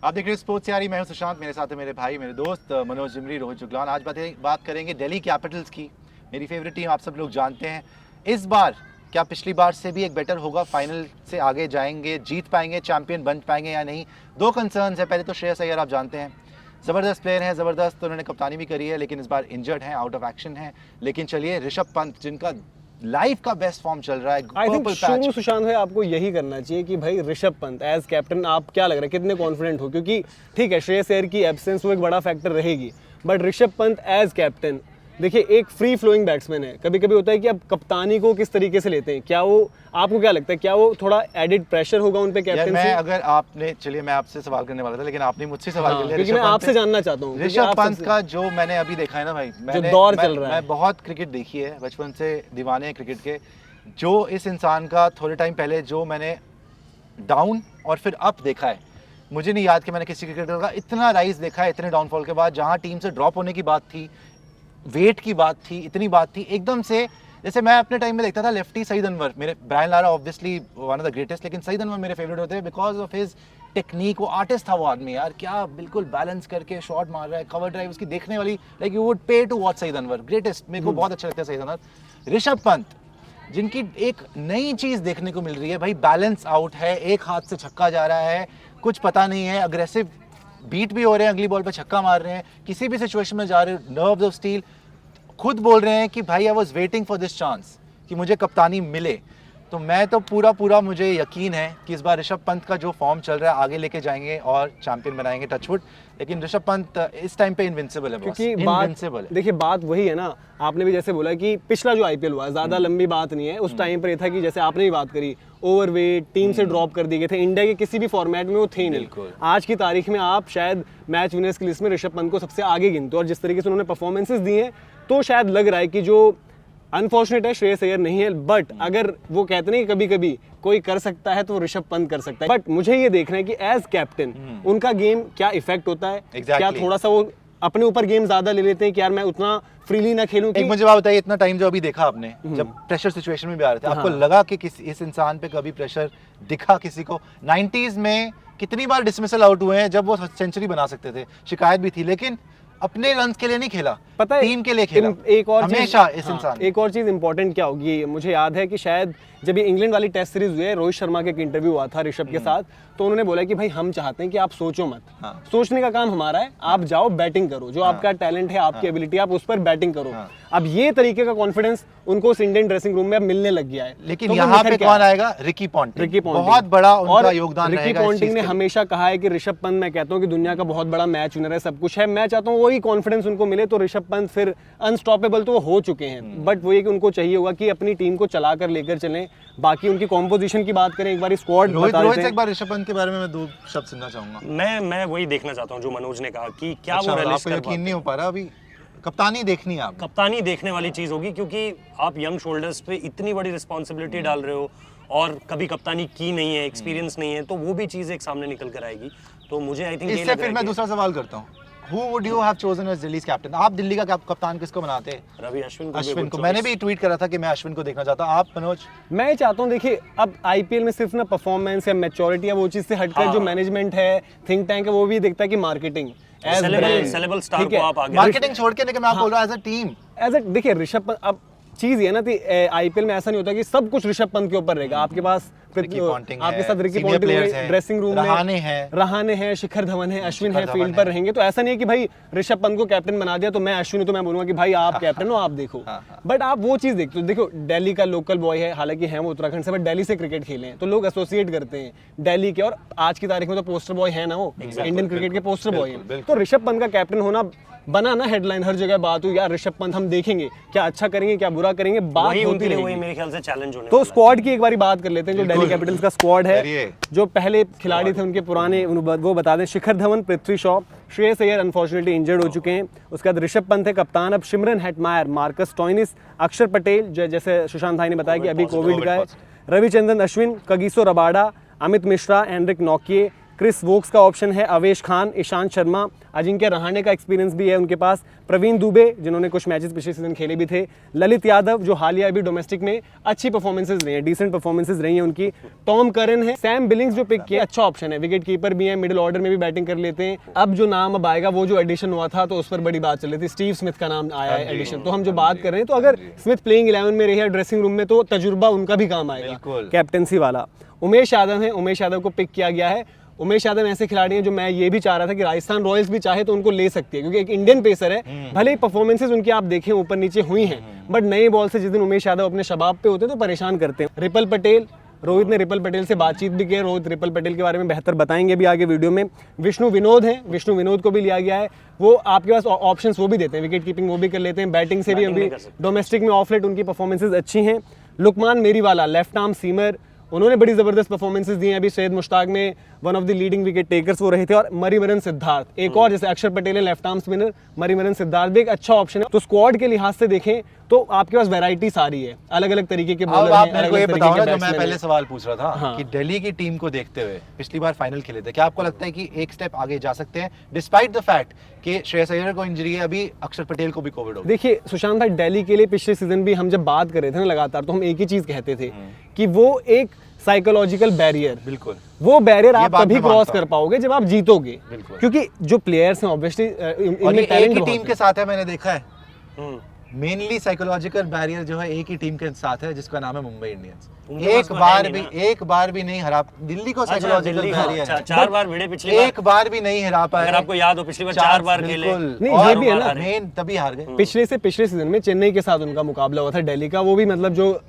आप देख रहे हैं स्पोर्ट्स यारी, मैं हूं सुशांत, मेरे साथ है मेरे भाई मेरे दोस्त मनोज जिमरी, रोहित जुगलान। आज बात करेंगे दिल्ली कैपिटल्स की, मेरी फेवरेट टीम, आप सब लोग जानते हैं। इस बार क्या पिछली बार से भी एक बेटर होगा? फाइनल से आगे जाएंगे, जीत पाएंगे, चैंपियन बन पाएंगे या नहीं? दो कंसर्न्स है। पहले तो श्रेयस अय्यर आप जानते हैं, ज़बरदस्त प्लेयर हैं, ज़बरदस्त, तो उन्होंने कप्तानी भी करी है, लेकिन इस बार इंजर्ड हैं, आउट ऑफ एक्शन हैं। लेकिन चलिए, ऋषभ पंत जिनका लाइफ का बेस्ट फॉर्म चल रहा है, आई थिंक शुरू सुशांत है आपको यही करना चाहिए कि भाई ऋषभ पंत एज कैप्टन आप क्या लग रहा है, कितने कॉन्फिडेंट हो? क्योंकि ठीक है श्रेयस अय्यर की एब्सेंस वो एक बड़ा फैक्टर रहेगी, but Rishabh Pant as captain, देखिए एक फ्री फ्लोइंग बैट्समैन है। कभी कभी होता है कि आप कप्तानी को किस तरीके से लेते हैं, क्या वो आपको क्या लगता है, क्या वो थोड़ा एडिड प्रेशर होगा उन पे कैप्टन से? अगर आपने, चलिए मैं आपसे सवाल करने वाला था लेकिन आपने मुझसे सवाल कर लिया, क्योंकि मैं आपसे जानना चाहता हूँ ऋषभ पंत का जो मैंने अभी देखा है ना भाई, जो दौर चल रहा है, मैं बहुत क्रिकेट देखी है, बचपन से दीवाने हैं क्रिकेट के। जो इस इंसान का थोड़े टाइम पहले जो मैंने डाउन और फिर अप देखा है, मुझे नहीं याद कि मैंने किसी क्रिकेटर का इतना राइज देखा है इतने डाउनफॉल के बाद। जहाँ टीम से ड्रॉप होने की बात थी, वेट की बात थी, इतनी बात थी, एकदम से, जैसे मैं अपने टाइम में देखता था लेफ्टी सईद अनवर, मेरे Brian Lara obviously one of the greatest, लेकिन सईद अनवर मेरे फेवरेट होते हैं बिकॉज ऑफ हिज टेक्निक। वो आर्टिस्ट था वो आदमी यार, क्या बिल्कुल बैलेंस करके शॉट मार रहा है, कवर ड्राइव उसकी देखने वाली, like you would pay to watch Saeed Anwar, greatest, मेरे को बहुत अच्छा लगता है सईद अनवर। ऋषभ पंत जिनकी एक नई चीज देखने को मिल रही है भाई, बैलेंस आउट है, एक हाथ से छक्का जा रहा है, कुछ पता नहीं है, अग्रेसिव बीट भी हो रहे हैं, अगली बॉल पे छक्का मार रहे हैं, किसी भी सिचुएशन में जा रहे हैं, नर्व्स ऑफ स्टील। खुद बोल रहे हैं कि भाई I was waiting for this chance कि मुझे कप्तानी मिले। तो मैं तो पूरा मुझे यकीन है कि इस बार ऋषभ पंत का जो फॉर्म चल रहा है आगे लेके जाएंगे और चैंपियन बनाएंगे, टचवुड। लेकिन ऋषभ पंत इस टाइम पे इनविंसिबल है, क्योंकि बात देखिए, बात वही है ना, आपने भी जैसे बोला कि पिछला जो आईपीएल हुआ ज्यादा लंबी बात नहीं है, उस टाइम पर ये था कि जैसे आपने भी बात करी, ओवरवेट टीम से ड्रॉप कर दिए गए थे, इंडिया के किसी भी फॉर्मेट में वो थे नहीं। आज की तारीख में आप शायद मैच विनर्स की लिस्ट में ऋषभ पंत को सबसे आगे गिनते हो, और जिस तरीके से उन्होंने परफॉर्मेंसेस दिए हैं, तो शायद लग रहा है कि जो अनफॉर्चुनेट है श्रेयस अय्यर नहीं है, बट अगर वो कहते नहीं कभी कभी कोई कर सकता है तो ऋषभ पंत कर सकता है। बट मुझे ये देखना है कि एज कैप्टन उनका गेम क्या इफेक्ट होता है, क्या थोड़ा सा वो अपने ऊपर गेम ज्यादा ले लेते हैं कि यार मैं उतना फ्रीली ना खेलूं। एक मुझे बात बताइए, इतना टाइम जो अभी देखा आपने, जब प्रेशर सिचुएशन में भी आ रहे थे, आपको लगा कि इस इंसान पे कभी प्रेशर दिखा किसी को? 90s में कितनी बार डिसमिसल आउट हुए हैं जब वो सेंचुरी बना सकते थे, शिकायत भी थी, लेकिन अपने रन के लिए नहीं खेला, पता है टीम के लिए खेला। एक और हमेशा इस इंसान, एक और चीज इंपॉर्टेंट क्या होगी, मुझे याद है कि शायद जब ये इंग्लैंड वाली टेस्ट सीरीज हुई है, रोहित शर्मा के एक इंटरव्यू हुआ था ऋषभ के साथ, तो उन्होंने बोला कि भाई हम चाहते हैं कि आप सोचो मत, सोचने का काम हमारा है, आप जाओ बैटिंग करो, जो आपका टैलेंट है, आपकी एबिलिटी, आप उस पर बैटिंग करो। अब ये तरीके का कॉन्फिडेंस उनको उस इंडियन ड्रेसिंग रूम में अब मिलने लग गया है। लेकिन तो यहाँ पे कौन आएगा? रिकी पॉन्टिंग बहुत बड़ा उनका योगदान रहेगा। रिकी पॉन्टिंग ने हमेशा कहा है कि ऋषभ पंत, मैं कहता हूँ कि दुनिया का बहुत बड़ा मैच विनर है, सब कुछ है, मैं चाहता हूँ वही कॉन्फिडेंस उनको मिले। तो ऋषभ पंत फिर अनस्टॉपेबल तो हो चुके हैं, बट वो ये कि उनको चाहिए होगा कि अपनी टीम को चलाकर लेकर चलें। बाकी उनकी कॉम्पोजिशन की बात करें, एक बार स्क्वाड बता देते हैं। एक बार ऋषभ पंत के बारे में मैं दो शब्द सुनना चाहूंगा। मैं वही देखना चाहता हूँ जो मनोज ने कहा कि क्या वो आपको यकीन नहीं हो पा रहा अभी? कप्तानी देखनी है, आप कप्तानी देखने वाली चीज होगी, क्योंकि आप यंग शोल्डर्स पे इतनी बड़ी रिस्पॉन्सिबिलिटी डाल रहे हो और कभी कप्तानी की नहीं है, एक्सपीरियंस नहीं है, तो वो भी चीज एक सामने निकल कर आएगी। तो मुझे आई थिंक इससे फिर मैं दूसरा सवाल करता हूँ, Who would you have chosen as दिल्ली's captain? आप दिल्ली का कप्तान किसको बनाते? रवि अश्विन को। मैंने भी ट्वीट करा था कि मैं अश्विन को देखना चाहता हूँ। आप मनोज? मैं चाहता हूँ, देखिए अब आईपीएल में सिर्फ ना परफॉर्मेंस या मैच्योरिटी या वो चीज से हटकर जो मैनेजमेंट है, थिंक टैंक है, वो भी देखता है कि मार्केटिंग एज ब्रांड स्टार को आप आगे, मार्केटिंग छोड़ के, लेकिन मैं आपको बोल रहा हूँ एज अ टीम, देखिए ऋषभ पंत, अब चीज ये ना, आईपीएल में ऐसा नहीं होता कि सब कुछ ऋषभ पंत के ऊपर रहेगा। आपके पास आपके साथ रिकी पॉन्टिंग ड्रेसिंग रूम में, रहाणे हैं, शिखर धवन है, अश्विन है, फील्ड पर रहेंगे। तो ऐसा नहीं है कि भाई ऋषभ पंत को कैप्टन बना दिया तो मैं अश्विन, तो मैं बोलूंगा कि भाई आप कैप्टन हो, आप देखो। बट आप वो चीज देखते हो, देखो दिल्ली का लोकल बॉय है, हालांकि है वो उत्तराखंड से, बट दिल्ली से क्रिकेट खेले हैं तो लोग एसोसिएट करते हैं दिल्ली के, और आज की तारीख में तो पोस्टर बॉय है ना, वो इंडियन क्रिकेट के पोस्टर बॉय है। तो ऋषभ पंत का कैप्टन होना बना ना हेडलाइन, हर जगह बात हुई यार ऋषभ पंत हम देखेंगे क्या अच्छा करेंगे, क्या बुरा करेंगे, बात होती रहेगी। मेरे ख्याल से चैलेंज होने तो स्क्वाड की एक बारी बात कर लेते हैं, जो दिल्ली कैपिटल्स का स्क्वाड है, जो पहले खिलाड़ी थे उनके पुराने वो बता दें। शिखर धवन, पृथ्वी शॉ, श्रेयस अय्यर अनफॉर्चुनेटली इंजर्ड हो चुके हैं। उसके बाद ऋषभ पंत है कप्तान, अब सिमरन हेटमायर, मार्कस स्टोइनिस, अक्षर पटेल, जैसे सुशांत भाई ने बताया कि अभी कोविड का है, Ravichandran Ashwin, Kagiso Rabada, Amit Mishra, Anrich नॉकिए, क्रिस वोक्स का ऑप्शन है, अवेश खान, ईशांत शर्मा, अजिंक्य रहाणे का एक्सपीरियंस भी है उनके पास, प्रवीण दुबे जिन्होंने कुछ मैचेस पिछले सीजन खेले भी थे, ललित यादव जो हालिया अभी डोमेस्टिक में अच्छी परफॉर्मेंसेज रही हैं, डिसेंट परफॉर्मेंसेज रही हैं उनकी, टॉम करन है, सैम बिलिंग्स जो पिक किया अच्छा ऑप्शन है, विकेट कीपर भी है, मिडिल ऑर्डर में भी बैटिंग कर लेते हैं। अब जो नाम अब आएगा वो जो एडिशन हुआ था तो उस पर बड़ी बात चल रही थी, स्टीव स्मिथ का नाम आया है एडिशन। तो हम जो बात कर रहे हैं तो अगर स्मिथ प्लेइंग 11 में रहे ड्रेसिंग रूम में तो तजुर्बा उनका भी काम आएगा कैप्टेंसी वाला। उमेश यादव है, उमेश यादव को पिक किया गया है। उमेश यादव ऐसे खिलाड़ी हैं जो मैं ये भी चाह रहा था कि राजस्थान रॉयल्स भी चाहे तो उनको ले सकती है, क्योंकि एक इंडियन पेसर है, भले ही परफॉर्मेंसेज उनकी आप देखें ऊपर नीचे हुई हैं, बट नए बॉल से जिस दिन उमेश यादव अपने शबाब पे होते हैं तो परेशान करते हैं। रिपल पटेल, रोहित ने रिपल पटेल से बातचीत भी की है, रोहित रिपल पटेल के बारे में बेहतर बताएंगे भी आगे वीडियो में। विष्णु विनोद हैं, विष्णु विनोद को भी लिया गया है, वो आपके पास ऑप्शंस वो भी देते हैं, विकेट कीपिंग वो भी कर लेते हैं, बैटिंग से भी अभी डोमेस्टिक में ऑफ लेट उनकी परफॉर्मेंसेज अच्छी हैं। लुकमान मेरीवाला लेफ्ट आर्म सीमर, उन्होंने बड़ी जबरदस्त परफॉर्मेंसेस दी हैं, अभी सैयद मुश्ताक में one of the leading wicket takers वो रहे थे। और मरिमरन सिद्धार्थ, एक और जैसे अक्षर पटेल है लेफ्ट आर्म स्पिनर, मरिमरन सिद्धार्थ भी एक अच्छा ऑप्शन है। तो स्क्वाड के लिहाज से देखें तो आपके पास वैरायटी सारी है, अलग अलग तरीके के बॉलर हैं, अलग अलग तरीके के जो मैं पहले सवाल पूछ रहा था कि दिल्ली की टीम को देखते हुए पिछली बार फाइनल खेले थे, क्या आपको लगता है कि एक स्टेप आगे जा सकते हैं डिस्पाइट द फैक्ट कि श्रेयस अय्यर को इंजरी है, अभी अक्षर पटेल को भी कोविड हो गया? देखिए सुशांत भाई, दिल्ली के लिए पिछले सीजन भी हम जब बात कर रहे थे ना लगातार, तो हम एक ही चीज कहते थे कि वो एक साइकोलॉजिकल बैरियर, बिल्कुल वो बैरियर आप तभी क्रॉस कर पाओगे जब आप जीतोगे, क्योंकि जो प्लेयर्स हैं ऑब्वियसली इनमें टैलेंट ही टीम के साथ है, मैंने देखा है मेनली साइकोलॉजिकल बैरियर जो है एक ही टीम के साथ है जिसका नाम है मुंबई इंडियंस। एक बार भी नहीं हरा दिल्ली को, साइकोलॉजिकल बैरियर 4 बार भिड़े पिछली बार, एक बार भी नहीं हरा पाए। अगर आपको याद हो पिछली बार 4 बार खेले, नहीं ये भी है ना, मेन तभी हार गए। पिछले सीजन में चेन्नई के साथ उनका मुकाबला हुआ था दिल्ली का, वो भी मतलब जो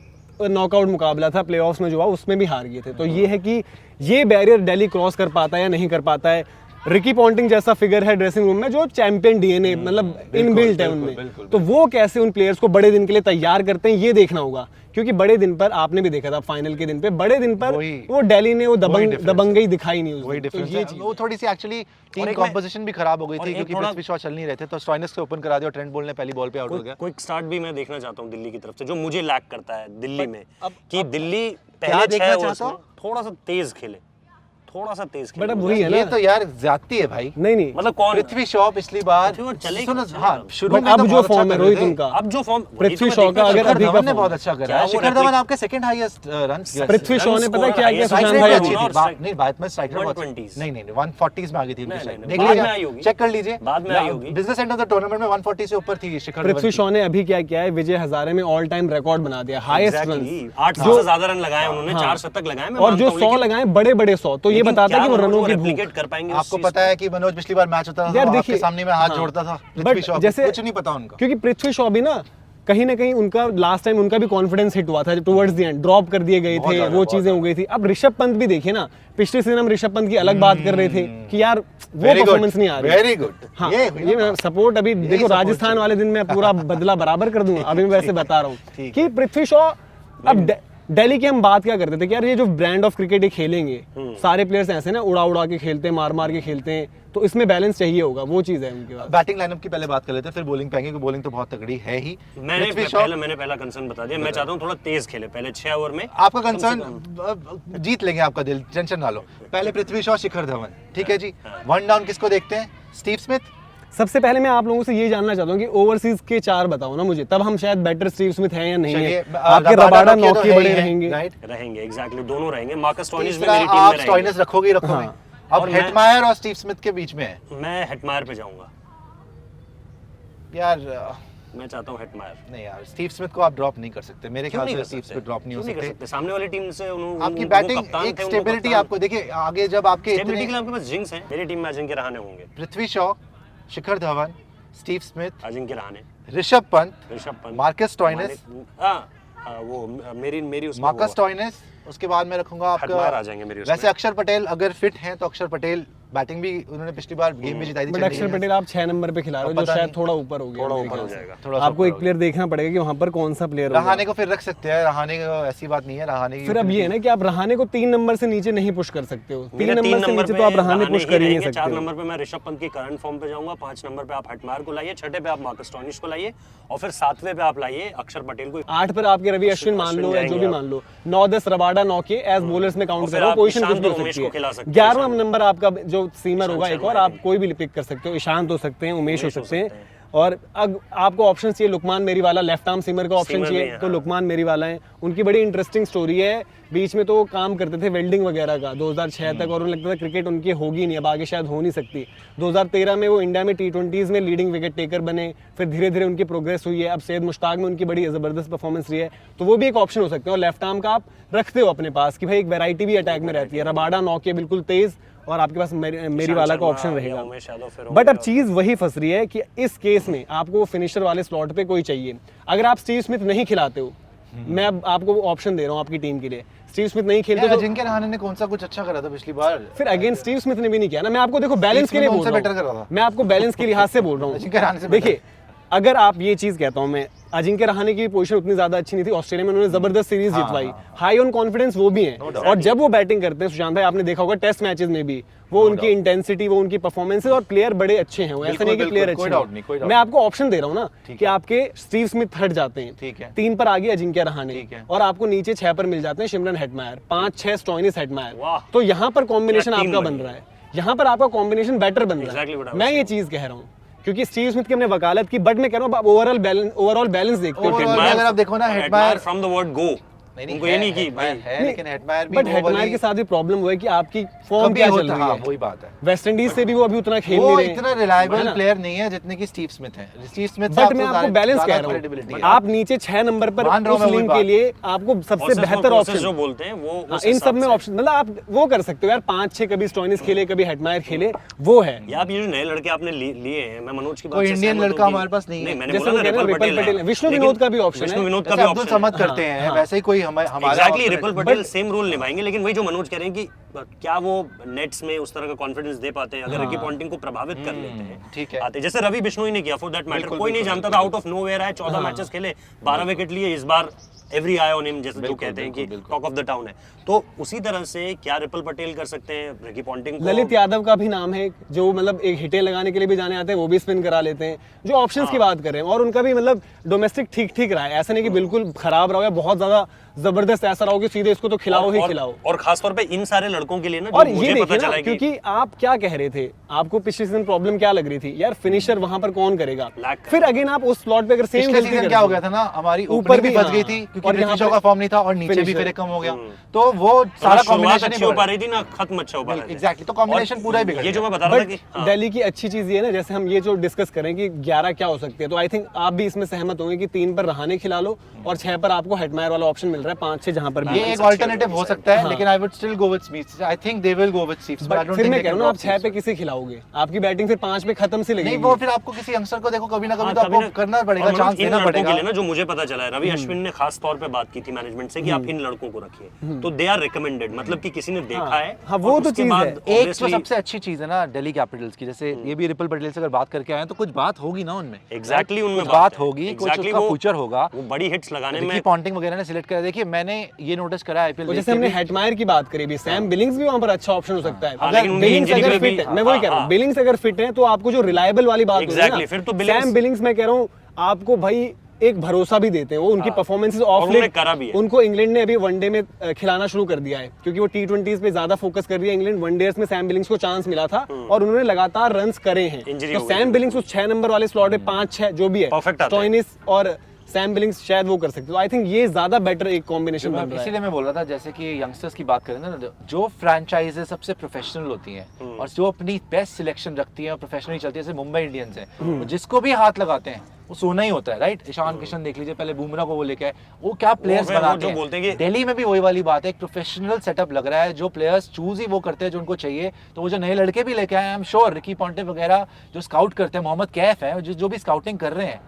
नॉकआउट मुकाबला था प्लेऑफ्स में जो हुआ उसमें भी हार गए थे। तो ये है कि ये बैरियर दिल्ली क्रॉस कर पाता है या नहीं कर पाता है। रिकी पॉन्टिंग जैसा फिगर है ड्रेसिंग रूम में जो चैंपियन डीएनए मतलब इनबिल्ट है उनमें, तो वो कैसे उन प्लेयर्स को बड़े दिन के लिए तैयार करते हैं ये देखना होगा, क्योंकि बड़े दिन पर आपने भी देखा था फाइनल के दिन पे, बड़े दिन पर वो दिल्ली ने वो दबंगई दिखाई नहीं वही डिफरेंस। वो थोड़ी सी एक्चुअली टीम कंपोजिशन भी खराब हो गई थी क्योंकि पृथ्वी शॉ चल नहीं रहे थे, तो स्टोइनिस को ओपन करा दिया और ट्रेंट बोल्ट ने पहली बॉल पे आउट हो गया। क्विक स्टार्ट भी मैं देखना चाहता हूं दिल्ली की तरफ से, जो मुझे लैक करता है दिल्ली में, कि दिल्ली पहले 6 ओवर्स में थोड़ा सा तेज खेले, थोड़ा सा तेज खेले। बट अब वही है ना, ये तो यार ज्यादती है भाई। नहीं मतलब कौन पृथ्वी शॉ पिछली बार शुरू में अब जो फॉर्म है रोहित उनका, अब जो फॉर्म पृथ्वी शॉ का अगर अभी का ने बहुत अच्छा करा है। शिखर धवन आपके सेकंड हाईएस्ट रन्स किया। पृथ्वी शॉ ने पता क्या किया सुशांत भाई, नहीं बात में स्ट्राइकर बहुत नहीं 140s में आ गई थी उनकी स्ट्राइक, बाद में आई होगी, चेक कर लीजिए बाद में आई होगी। Business end of the tournament में 140 से ऊपर थी शिखर धवन। पृथ्वी शॉ ने अभी क्या किया है, विजय हजारे में ऑल टाइम रिकॉर्ड बना दिया, हाईएस्ट रन, 800 से ज्यादा रन लगाए उन्होंने, 4 शतक लगाए, और जो 100 लगाए बड़े 100, तो ये बताता है कि वो रनों की रेप्लिकेट कर पाएंगे। आपको पता है कि मनोज पिछली बार मैच होता था आपके सामने में हाथ जोड़ता था, पृथ्वी शॉ जैसे कुछ नहीं पता उनका, क्योंकि पृथ्वी शॉ भी ना कहीं ना कहीं उनका लास्ट टाइम उनका भी कॉन्फिडेंस हिट हुआ था टुवर्ड्स द एंड, ड्रॉप कर दिए गए थे, वो चीजें हो गई थी। अब ऋषभ पंत भी देखिए ना, पिछले सीजन हम ऋषभ पंत की अलग बात कर रहे थे कि यार वो परफॉर्मेंस नहीं आ रही। Very good. हाँ ये मैं सपोर्ट अभी देखो राजस्थान वाले दिन में पूरा बदला बराबर कर दूंगा, अभी मैं वैसे बता रहा हूँ कि पृथ्वी शॉ, अब दिल्ली की हम बात क्या करते थे कि यार ये जो ब्रांड ऑफ क्रिकेट ये खेलेंगे, सारे प्लेयर्स ऐसे ना उड़ा के खेलते हैं, मार के खेलते हैं, तो इसमें बैलेंस चाहिए होगा, वो चीज है उनके पास। बैटिंग लाइनअप की पहले बात कर लेते हैं, फिर बॉलिंग पे आएंगे, क्योंकि बॉलिंग तो बहुत तगड़ी है ही। मैंने पहला कंसर्न बता दिया, मैं चाहता हूं थोड़ा तेज खेले पहले 6 ओवर में। आपका कंसर्न जीत लेंगे आपका दिल, टेंशन ना लो। पहले पृथ्वी शॉ, शिखर धवन, ठीक है जी। वन डाउन किसको देखते हैं? Steve Smith. सबसे पहले मैं आप लोगों से ये जानना चाहता हूँ कि ओवरसीज के 4 बताओ ना मुझे, तब हम शायद बेटर स्टीव स्मिथ है या नहीं है। आपके रबाडा नौके बड़े रहेंगे, रहेंगे एग्जैक्टली, दोनों रहेंगे। मार्कस स्टोइनिस भी मेरी टीम में आप रहेंगे। स्टोइनिस रखोगे ही रखोगे। अब हेटमायर और स्टीव स्मिथ के बीच में है। मैं हेटमायर पे जाऊंगा यार, मैं चाहता हूं हेटमायर। नहीं यार, स्टीव स्मिथ को आप ड्रॉप नहीं कर सकते मेरे ख्याल से। स्टीव स्मिथ ड्रॉप नहीं हो सकते। सामने वाली टीम से आपकी बैटिंग एक स्टेबिलिटी आपको देखिए आगे जब आपके स्टेबिलिटी के लिए आपके पास जिंक्स हैं। मेरी टीम में अजिंक्य रहाणे होंगे, Prithvi Shaw, Shikhar Dhawan, Steve Smith, Ajinkya Rahane, Rishabh Pant, Marcus Stoinis, वो मेरी उसमें मार्कस स्टोइनिस, उसके बाद मैं रखूंगा आपका हेटमायर आ जाएंगे मेरी उसमें। वैसे अक्षर पटेल अगर फिट हैं तो अक्षर पटेल बैटिंग भी उन्होंने पिछली बार गेम में जिताई थी। बट अक्षर पटेल आप 6 नंबर पे खिला रहे हो, जो शायद थोड़ा ऊपर हो गया, थोड़ा ऊपर हो जाएगा। थोड़ा आपको एक प्लेयर देखना पड़ेगा कि वहाँ पर कौन सा प्लेयर रहाने को फिर रख सकते हैं, रहाने को ऐसी बात नहीं है, रहाने की फिर अब ये है ना कि आप रहाने को 3 नंबर से नीचे नहीं पुश कर सकते हो, 3 नंबर से नीचे तो आप रहाने पुश कर ही नहीं सकते। 4 नंबर पे मैं ऋषभ पंत की करंट फॉर्म पे जाऊंगा, 5 नंबर पे आप हेटमायर को लाइए, 6 पे आप मार्कस स्टोइनिस को लाइए और फिर 7वें पे आप लाइए अक्षर पटेल को। 8 पर आपके रवि अश्विन मान लो या जो भी मान लो, 9-10 रबाडा 9 के एज बॉलर्स में काउंट करो, पोजीशन कुछ भी हो सकती है। 11वां नंबर आपका जो सीमर होगा एक और, आप कोई भी पिक कर सकते हो, ईशांत हो सकते हैं, उमेश हो सकते हैं। और अब आपको ऑप्शन चाहिए, लुकमान मेरीवाला लेफ्ट आर्म सीमर का ऑप्शन चाहिए तो लुकमान मेरीवाला है। उनकी बड़ी इंटरेस्टिंग स्टोरी है, बीच में तो वो काम करते थे वेल्डिंग वगैरह का 2006 तक, और उन्हें लगता था क्रिकेट उनकी होगी नहीं, अब आगे शायद हो नहीं सकती। 2013 में वो इंडिया में T20s में लीडिंग विकेट टेकर बने, फिर धीरे धीरे उनकी प्रोग्रेस हुई है। अब सैयद मुश्ताक में उनकी बड़ी ज़बरदस्त परफॉर्मेंस रही है, तो वो भी एक ऑप्शन हो सकते हैं। और लेफ्ट आर्म का आप रखते हो अपने पास कि भाई एक वैरायटी भी अटैक में रहती है, रबाडा 9 के बिल्कुल तेज, और आपके पास मेरीवाला का ऑप्शन रहेगा। बट अब चीज वही फंस रही है कि इस केस में आपको फिनिशर वाले स्लॉट पे कोई चाहिए। अगर आप स्टीव स्मिथ नहीं खिलाते हो, मैं अब आपको ऑप्शन दे रहा हूँ आपकी टीम के लिए, स्टीव स्मिथ नहीं खेलते तो अजिंक्य रहाणे ने कौन सा कुछ अच्छा करा था पिछली बार, फिर अगेन स्टीव स्मिथ ने भी नहीं किया ना। मैं आपको देखो बैलेंस के लिए बोल रहा हूँ, मैं आपको बैलेंस के लिहाज से बोल रहा हूँ। देखिए अगर आप ये चीज कहता हूँ मैं, अजिंक्य रहाणे की पोजीशन उतनी ज्यादा अच्छी नहीं थी, ऑस्ट्रेलिया में उन्होंने जबरदस्त सीरीज जितवाई, हाई ऑन कॉन्फिडेंस वो भी हैं, और जब वो बैटिंग करते हैं सुशांत भाई, आपने देखा होगा टेस्ट मैचेस में भी वो उनकी इंटेंसिटी, वो उनकी परफॉर्मेंसेस, और प्लेयर बड़े अच्छे हैं, वो ऐसा नहीं कि प्लेयर अच्छे हैं। मैं आपको ऑप्शन दे रहा हूँ ना कि आपके स्टीव स्मिथ हट जाते हैं, 3 पर आ गए अजिंक्य रहाणे, और आपको नीचे 6 पर मिल जाते हैं शिमरन हेटमायर, 5-6 स्टोइनिस हेटमायर। तो यहाँ पर कॉम्बिनेशन आपका बन रहा है, यहाँ पर आपका कॉम्बिनेशन बेटर बन रहा है। मैं ये चीज कह रहा हूँ क्योंकि स्टीव स्मिथ की हमने वकालत की, बट मैं कह रहा हूँ ओवरऑल बैलेंस देखते हो। अगर आप देखो ना Hetmyer from the word go, उनको ये नहीं कि है, लेकिन हेटमायर भी, बट हेटमायर के साथ भी प्रॉब्लम हुआ है कि आपकी फॉर्म क्या चल रही है, वही बात है। वेस्ट इंडीज से भी वो अभी उतना खेल नहीं रहे, इतना रिलायबल प्लेयर नहीं है जितने की स्टीव स्मिथ है। स्टीव स्मिथ बट मैं आपको बैलेंस कह रहा हूँ, आप नीचे 6 नंबर पर उस लिंक के लिए आपको सबसे बेहतर ऑप्शन जो बोलते हैं वो इन सब में ऑप्शन, मतलब आप वो कर सकते हो यार, 5-6 कभी स्टोइनिस खेले, कभी हेटमायर खेले, वो है यार। ये जो नए लड़के आपने लिए हैं, मैं मनोज की बात से इंडियन लड़का हमारे पास नहीं है, मैंने बोला ना रिपल पटेल, विष्णु विनोद का भी ऑप्शन है, विष्णु विनोद का भी ऑप्शन समझ करते हैं, वैसे ही कोई हमारा exactly Ripal Patel same role निभाएंगे। लेकिन वही जो मनोज कह रहे हैं कि क्या वो नेट्स में उस तरह का कॉन्फिडेंस दे पाते हैं, अगर रिकी पॉन्टिंग को प्रभावित कर लेते हैं, ठीक है, आते जैसे रवि बिश्नोई ने किया, फॉर दैट मैटर कोई नहीं जानता था, आउट ऑफ नोवेयर आए, 14 मैचेस खेले, 12 विकेट लिए, इस बार एवरी आई ऑन हिम, जैसे जो कहते हैं कि टॉक ऑफ द टाउन है। तो उसी तरह से क्या रिपल पटेल कर सकते हैं रिकी पॉन्टिंग को? ललित यादव का भी नाम है, जो मतलब एक हिटें लगाने के लिए भी जाने आते हैं, वो भी स्पिन करा लेते हैं, जो ऑप्शंस की बात कर रहे हैं, और उनका भी मतलब डोमेस्टिक ठीक ठीक रहा है, ऐसा नहीं कि बिल्कुल खराब रहा है, बहुत ज्यादा जबरदस्त ऐसा रहा हो कि सीधे इसको तो खिलाओ ही खिलाओ। और खासतौर पे इन सारे लड़कों के लिए ना, और ये देखिए ना, क्योंकि आप क्या कह रहे थे, आपको पिछले सीजन प्रॉब्लम क्या लग रही थी यार, फिनिशर वहां पर कौन करेगा, फिर अगेन आप उस स्लॉट पे अगर सेम सीजन क्या हो गया था ना, हमारी ऊपर भी फंस गई थी क्योंकि फिनिशर का फॉर्म नहीं था, और नीचे भी फिर कम हो गया, तो वो सारा कॉम्बिनेशन अच्छी हो पा रही थी ना, खत्म अच्छा हो पा रहा था। एग्जैक्टली, तो कॉम्बिनेशन पूरा ही बिगड़ गया। ये जो मैं बता रहा था कि दिल्ली की अच्छी चीज ये है ना, जैसे हम ये जो डिस्कस करें कि 11 क्या हो सकती है, तो आई थिंक आप भी इसमें सहमत होंगे कि 3 पर रहाणे खिला लो और 6 पर आपको हेटमायर वाला ऑप्शन मिल रहा है, 5-6 जहां पर भी ये एक अल्टरनेटिव हो सकता है, लेकिन I would still go with Smith. I think they will go with Smith. फिर मैं कह रहा हूं आप 6 पे किसी खिलाओगे, आपकी बैटिंग फिर 5 पे खत्म से लगेगी। नहीं, वो फिर आपको किसी यंगस्टर को देखो कभी ना कभी तो आपको करना पड़ेगा, चांस देना पड़ेगा। ना जो मुझे पता चला है, रवि अश्विन ने खास तौर पे बात की थी मैनेजमेंट से कि आप इन लड़कों को रखिए, तो दे आर रिकमेंडेड, मतलब कि किसी ने देखा है। हां, वो तो चीज है। एक तो सबसे अच्छी चीज है ना दिल्ली कैपिटल्स की, जैसे ये भी रिपल पटेल से अगर बात करके आए तो कुछ बात होगी ना उनमें। एग्जैक्टली, उनमें बात होगी, कुछ उसका फ्यूचर होगा, वो बड़ी हिट्स लगाने में। रिकी पॉन्टिंग वगैरह ने सिलेक्ट करा। देखिए मैंने ये नोटिस करा आईपीएल, जैसे हमने हेटमायर की बात करी भी, सैम बिलिंग्स भी वहां पर अच्छा ऑप्शन हो सकता है अगर बिलिंग्स अगर फिट है। मैं वही कह रहा हूं, बिलिंग्स अगर फिट है तो आपको जो रिलायबल वाली बात होती है ना, फिर तो सैम बिलिंग्स मैं कह रहा हूं आपको भाई एक भरोसा भी देते हैं, वो उनकी परफॉर्मेंसेस ऑफ लेट उनको इंग्लैंड ने अभी वनडे में खिलाना शुरू कर दिया है, क्योंकि वो T20s पे ज्यादा फोकस कर रही है इंग्लैंड। वनडेज में सैम बिलिंग्स को चांस मिला था और उन्होंने लगातार रन्स करे हैं, तो सैम बिलिंग्स उस 6 नंबर वाले स्लॉट में 5-6 जो भी है, स्टोइनिस और सैम बिलिंग्स शायद वो कर सकते हो। आई थिंक ये ज्यादा बेटर एक कॉम्बिनेशन बन रहा है। इसीलिए मैं बोल रहा था, जैसे कि यंगस्टर्स की बात करें ना, जो फ्रैंचाइजेस सबसे प्रोफेशनल होती हैं और जो अपनी बेस्ट सिलेक्शन रखती हैं और प्रोफेशनली चलती है, जैसे मुंबई इंडियंस है, तो जिसको भी हाथ लगाते हैं वो सोना ही होता है, राइट। ईशान किशन देख लीजिए, पहले बुमराह को वो लेके आए, वो क्या प्लेयर्स बनाते हैं। दिल्ली में भी वही वाली बात है, एक प्रोफेशनल सेटअप लग रहा है, जो प्लेयर्स चूज ही वो करते हैं जो उनको चाहिए। तो वो जो नए लड़के भी लेके आए, I am sure Ricky Ponting वगैरह जो स्काउट करते हैं, मोहम्मद कैफ है, जो भी स्काउटिंग कर रहे हैं,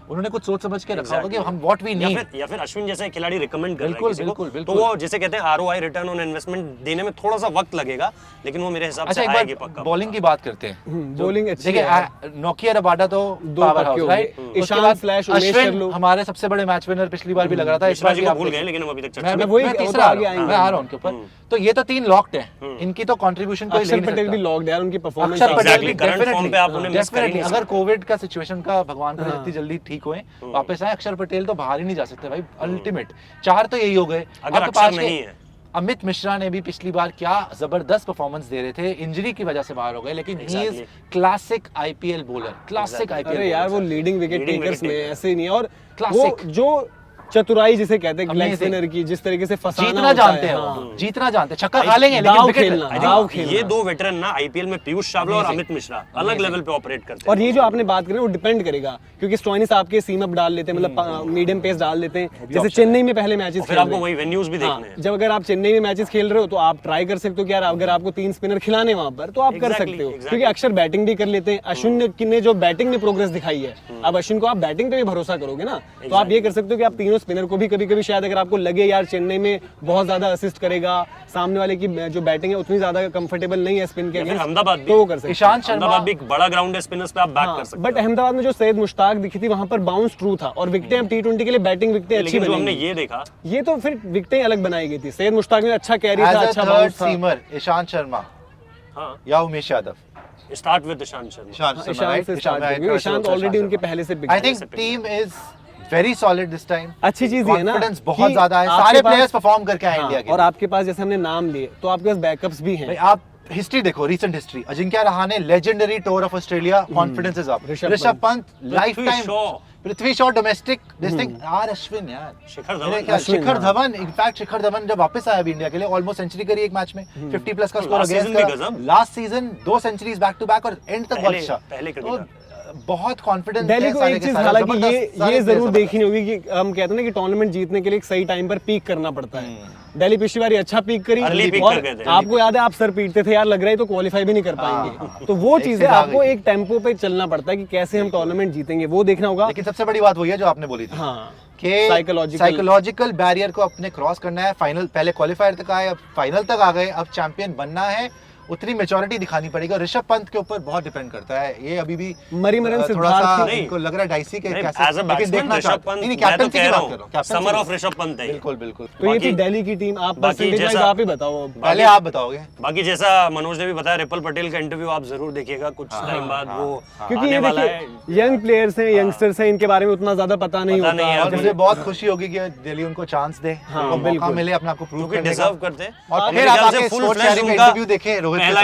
उन्होंने कुछ सोच समझ के रखा होगा कि हम व्हाट वी नीड। या फिर अश्विन जैसे खिलाड़ी रिकमेंड कर रहे हैं किसी को, बिल्कुल। तो वो जिसे कहते हैं ROI रिटर्न ऑन इन्वेस्टमेंट देने में थोड़ा सा वक्त लगेगा, लेकिन वो मेरे हिसाब से आएगी पक्का। बॉलिंग की बात करते हैं, बॉलिंग अच्छी देखिए है। नोकिया रबाडा तो पावर हाउस, राइट? अश्विन हमारे सबसे बड़े मैच विनर पिछली बार भी लग रहा था, इस बार भी आप भूल गए, लेकिन हम अभी तक चर्चा मैं तीसरा आ रहा हूं उनके ऊपर। तो ये तो 3 लॉक्ड हैं, इनकी तो कंट्रीब्यूशन कोई ले अक्षर नहीं पटेल भी सकता। लॉक्ड है, उनकी परफॉर्मेंस अक्षर पटेल भी Exactly, current form पे आप उन्हें miss कर ही नहीं डेफिनेटली, अगर कोविड का सिचुएशन का भगवान करे इतनी जल्दी ठीक होए वापस आए, अक्षर पटेल तो बाहर ही नहीं जा सकते भाई, अल्टीमेट। 4 तो यही हो गए। अगर आपके अक्षर पास नहीं है, अमित मिश्रा ने भी पिछली बार क्या जबरदस्त परफॉर्मेंस दे रहे थे, इंजरी की वजह से बाहर हो गए, लेकिन he is classic IPL bowler, classic IPL. अरे यार वो लीडिंग विकेट टेकर्स में ऐसे ही नहीं है, और वो Classic। जो चतुराई जिसे कहते हैं लेग स्पिनर की, जिस तरीके से फंसाना जीतना होता जानते है, हैं हाँ। वो, जीतना जानते हैं, छक्का खा लेंगे लेकिन दाव विकेट खेलना, I think दाव खेलना। ये 2 वेटरन ना आईपीएल में पीयूष चावला और अमित मिश्रा अलग लेवल पे ऑपरेट करते हैं। और ये जो आपने बात करी वो डिपेंड करेगा, क्योंकि स्टोइनिस आपके सीम अप डाल लेते हैं, मतलब मीडियम पेस डाल देते हैं, जैसे चेन्नई में पहले मैचेस फिर आपको वही वेन्यूज भी देखने हैं। जब अगर आप चेन्नई में मैचेस खेल रहे हो तो आप ट्राई कर सकते हो कि यार अगर आपको 3 स्पिनर खिलाने वहां पर तो आप कर सकते हो, क्योंकि अक्षर बैटिंग भी कर लेते हैं। अश्विन ने जो बैटिंग में प्रोग्रेस दिखाई है, अब अश्विन को आप बैटिंग पे भी भरोसा करोगे ना, तो आप ये कर सकते हो कि आप तीनों स्पिनर को भी कभी-कभी शायद अगर आपको लगे यार चेन्नई में बहुत ज्यादा असिस्ट करेगा, सामने वाले की जो बैटिंग है उतनी ज्यादा कंफर्टेबल नहीं है स्पिन के अगेंस्ट, अहमदाबाद तो वो कर सकते हैं। ईशांत शर्मा अहमदाबाद भी एक बड़ा ग्राउंड है, स्पिनर्स पे आप बैक कर सकते बट अहमदाबाद में जो सैयद मुश्ताक दिखी थी वहां पर बाउंस ट्रू था, और विकेटें अब T20 के लिए बैटिंग विकेटें हैं। अच्छी लेकिन जो हमने बनी, ये देखा, ये तो फिर विकेटें अलग बनाई गई थी। सैयद मुश्ताक में अच्छा कैरी था, एज अ अच्छा थर्ड बाउंस था। सीमर ईशांत शर्मा हाँ, या Umesh Yadav. Start with Ishant Sharma. Ishant Sharma, Ishant right? से ईशांत स्टार्ट में होगी, ईशांत ऑलरेडी उनके पहले से I think team is very solid this time. अच्छी चीज ये है ना, कॉन्फिडेंस बहुत कि ज्यादा है, आपके सारे पास- प्लेयर्स परफॉर्म करके आए हाँ, इंडिया के। और आपके पास जैसे हमने नाम लिए तो आपके पास बैकअप्स भी भाई हैं। आप हिस्ट्री देखो, recent history, Ajinkya Rahane legendary tour of Australia, confidence is up. Rishabh Pant life time, Prithvi Shaw domestic this thing, यार अश्विन यार, शिखर धवन, इनफैक्ट शिखर धवन जब वापस आया अभी इंडिया के लिए ऑलमोस्ट सेंचुरी करी एक मैच में, 50 प्लस का score against last season, 2 centuries back to back और एंड तक बहुत अच्छा। तो बहुत कॉन्फिडेंस दिल्ली को एक चीज हालांकि ये जरूर देखनी होगी कि हम कहते हैं ना कि टूर्नामेंट जीतने के लिए एक सही टाइम पर पीक करना पड़ता है। दिल्ली पिछली बार अच्छा पीक करी, और आपको याद है आप सर पीटते थे यार, लग रहा है तो क्वालिफाई भी नहीं कर पाएंगे। तो वो चीजें आपको एक टेम्पो पे चलना पड़ता है कि कैसे हम टूर्नामेंट जीतेंगे, वो देखना होगा। लेकिन सबसे बड़ी बात वही है जो आपने बोली थी, हाँ, कि साइकोलॉजिकल बैरियर को अपने क्रॉस करना है। फाइनल, पहले क्वालिफायर तक आए, अब फाइनल तक आ गए, अब चैंपियन बनना है, उतनी मेच्योरिटी दिखानी पड़ेगी। और ऋषभ पंत के ऊपर बहुत डिपेंड करता है, ये अभी भी मरिमरन थोड़ा सा सिद्धार्थ इनको लग रहा है डाइसी के कैसे, as a batsman Rishabh Pant, मैं तो कह रहा हूं समर ऑफ ऋषभ पंत है। बिल्कुल बिल्कुल। तो ये थी दिल्ली की टीम। आप परसेंटेज वाइज आप ही बताओ, पहले आप बताओगे। बाकी जैसा मनोज ने भी बताया, रिपल पटेल का इंटरव्यू आप जरूर देखिएगा कुछ टाइम बाद, वो क्योंकि आने ये वाला है। देखिए यंग प्लेयर्स हैं, यंगस्टर्स हैं, इनके बारे में उतना ज्यादा पता नहीं पता नहीं है। होता। और मुझे बहुत खुशी होगी कि दिल्ली उनको चांस दे, उनको मौका बिल्कुल। मिले अपने आप को प्रूव क्योंकि करने का। डिजर्व करते हैं। और मेरे फिर आप ख्याल से आके फुल स्पोर्ट्स फ्लैश शहरी का उनका इंटरव्यू देखे रोहित के साथ।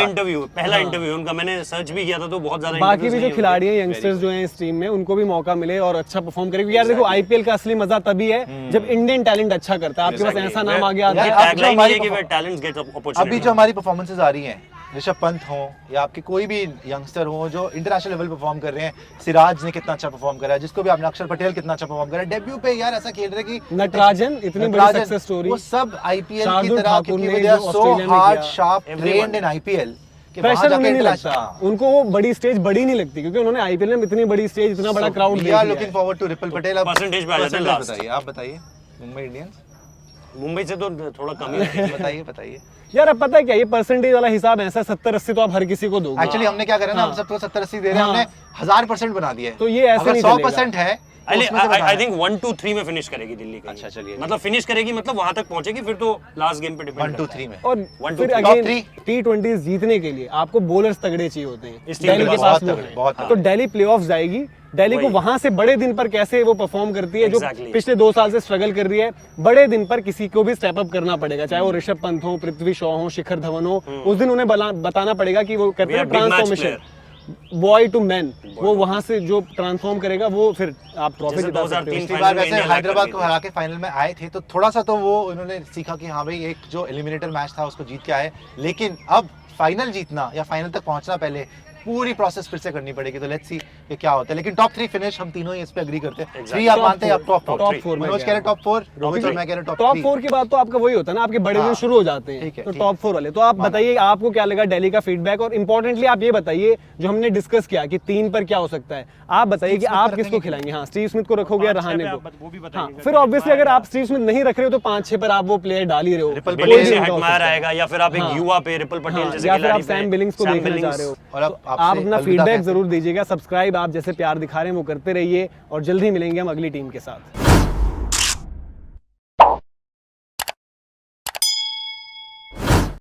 पहला इंटरव्यू उनका मैंने सर्च भी किया था, तो बहुत ज्यादा बाकी भी जो interviews खिलाड़ी हैं, नहीं यंगस्टर्स जो हैं इस टीम में, उनको भी मौका मिले और अच्छा परफॉर्म करे। क्योंकि यार देखो आईपीएल का असली मजा तभी है जब इंडियन टैलेंट अच्छा करता है। आपके पास ऐसा नाम आ गया, हुए। यार, टैगलाइन हमारी ये है कि where talents get अभी opportunity। जो हमारी परफॉर्मेंसेज आ रही हैं, ऋषभ पंत हो या आपके कोई भी यंगस्टर हो जो इंटरनेशनल लेवल परफॉर्म कर रहे हैं, सिराज ने कितना अच्छा परफॉर्म करा है, जिसको भी आपने, अक्षर पटेल कितना अच्छा परफॉर्म करा है डेब्यू पे, यार ऐसा खेल रहे कि नटराजन इतनी बड़ी सक्सेस स्टोरी, वो सब आईपीएल की शार्दुल तरह, ठाकुर क्योंकि ने दे आर जो सो ऑस्ट्रेलिया में हार्ड किया। Sharp trained in IPL, pressure उन्हें नहीं लगता, उनको वो बड़ी स्टेज बड़ी नहीं लगती, क्योंकि उन्होंने आईपीएल में इतनी बड़ी स्टेज, इतना बड़ा क्राउड वी देखा आर है। Looking forward to Ripal Patel. अब परसेंटेज पे आ जाते हैं लास्ट। बताइए, आप बताइए, मुंबई इंडियंस मुंबई से तो थोड़ा कम ही है। बताइए बताइए। यार अब पता है क्या, ये परसेंटेज वाला हिसाब ऐसा 70-80 तो आप हर किसी को दोगे। एक्चुअली हमने क्या करा ना, हम सबको 70-80 दे रहे हैं, हमने 1000% बना दिया है। तो ये ऐसे नहीं 100% है आई थिंक 1 2 3 में फिनिश करेगी दिल्ली कहीं। अच्छा, चलिए। मतलब फिनिश करेगी, मतलब वहां तक पहुंचेगी, फिर तो लास्ट गेम पे डिपेंड 1 2 3 में। और 1 फिर 2 अगेन T20 जीतने के लिए आपको बॉलर्स तगड़े चाहिए होते हैं। इस टीम दिल्ली के के पास पास बहुत वो तगड़े, है। बहुत तो दिल्ली प्लेऑफ्स जाएगी, दिल्ली को वहां से बड़े दिन पर कैसे वो परफॉर्म करती है, जो Exactly. पिछले 2 साल से स्ट्रगल कर रही है, बड़े दिन पर किसी को भी स्टेप अप करना पड़ेगा, चाहे वो ऋषभ पंत हो, पृथ्वी शॉ हो, शिखर धवन हो। उस दिन उन्हें बताना पड़ेगा कि वो कहते हैं ट्रांसफॉर्मेशन, बॉय टू मैन, वो वहां से जो ट्रांसफॉर्म करेगा वो फिर आप ट्रॉफी जैसे जिता सकते 2003 हो। पिछली बार वैसे हैदराबाद को हरा के फाइनल में आए थे, तो थोड़ा सा तो वो उन्होंने सीखा कि हाँ भाई एक जो एलिमिनेटर मैच था उसको जीत के आए, लेकिन अब फाइनल जीतना या फाइनल तक पहुंचना पहले पूरी प्रोसेस फिर से करनी पड़ेगी, तो लेट्स सी कि क्या होता है। लेकिन टॉप 3 फिनिश हम तीनों ही इस पे एग्री करते हैं। 3 आप मानते हैं, आप टॉप 4। मनोज कह रहे टॉप 4, रोहित और मैं कह रहे टॉप 3। टॉप 4 के बाद तो आपका वही होता है ना, आपके बड़े दिन शुरू हो जाते हैं, तो टॉप 4 वाले। तो आप बताइए आपको क्या लगा दिल्ली का फीडबैक, और इंपॉर्टेंटली आप ये बताइए जो हमने डिस्कस किया कि 3 पर क्या हो सकता है, आप बताइए कि आप किसको खिलाएंगे। हाँ, स्टीव स्मिथ को रखोगे या रहाने को। हाँ, फिर ऑब्वियसली अगर आप स्टीव स्मिथ नहीं रख रहे हो तो 5-6 पर आप वो प्लेयर डाल ही रहे हो, हेटमायर आएगा, या फिर आप एक युवा पे रिपल पटेल जैसे या फिर आप सैम बिलिंग्स को देखना चाह रहे हो। और आप अपना फीडबैक जरूर दीजिएगा। सब्सक्राइब आप जैसे प्यार दिखा रहे हैं वो करते रहिए, और जल्दी मिलेंगे हम अगली टीम के साथ।